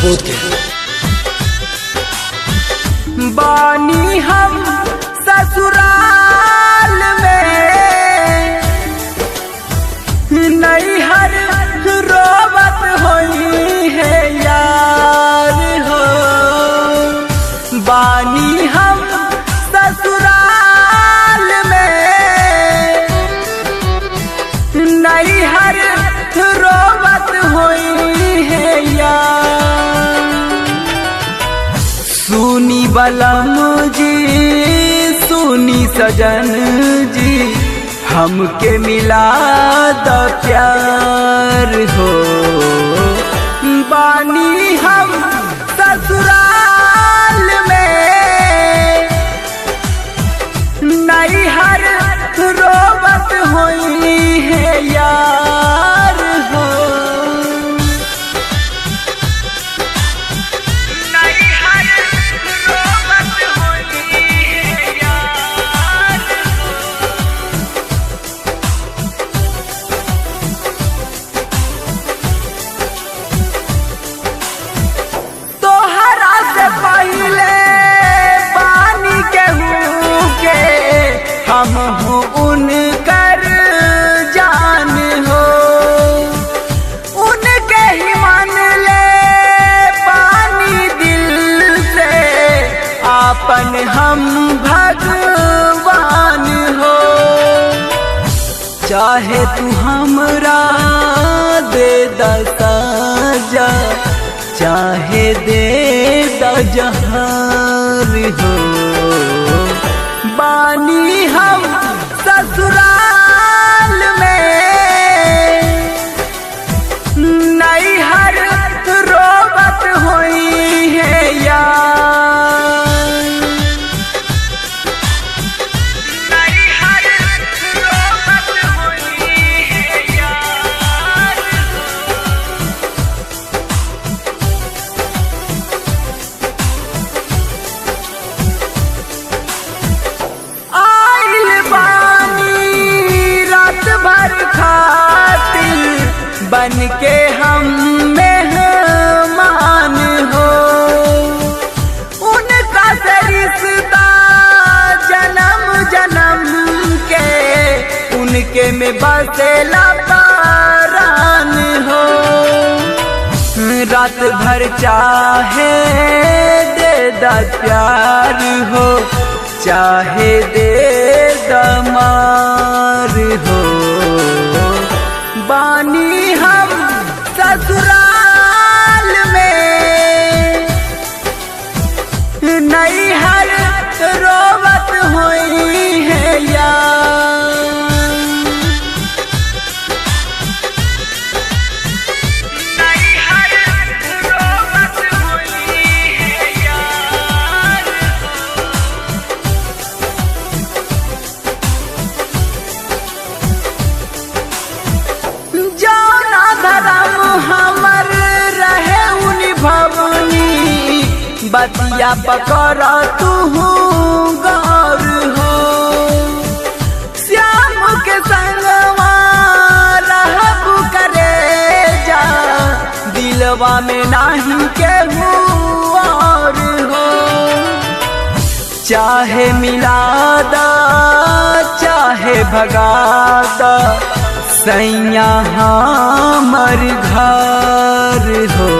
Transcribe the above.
सपूत के। बानी हम ससुराल में, नैहर रोवत होई है यार हो। बानी हम ससुराल में, नैहर रोवत होई है यार। सुनी बलम जी, सुनी सजन जी, हमके मिला द प्यार हो। बानी हम ससुराल में, नैहर रोवत होई है यार हो। नैहर रोवत होई है यार हो। तोहरा से पहले पानी केहू के, हम हो उनकर जान हो। उनके ही मान ले पानी दिल से, आपन हम भगवान हो। चाहे तू हमरा दे द साजा, चाहे दे द जहार हो। बानी हम ससुराल में, नैहर रोवत होई है यार। नैहर रोवत होई है यार। आइल बानी रात भर खातिर, बन के हम मेहमान हो। उनका से रिश्ता जन्म जन्म के, उनके में बसेला प्राण हो। रात भर चाहे दे द प्यार हो, चाहे दे द मार हो। बानी हम ससुराल में, नैहर रोवत होई है यार। नैहर रोवत होई है यार। जौना धर्म हमर रहे उनि भवनी, बतिया पकड़ तू गौर हो। श्याम के संगवा रहब करे जा, दिलवा में नाही केहू और हो। चाहे मिला दा, चाहे भगा दा, सैया हमर घर हो।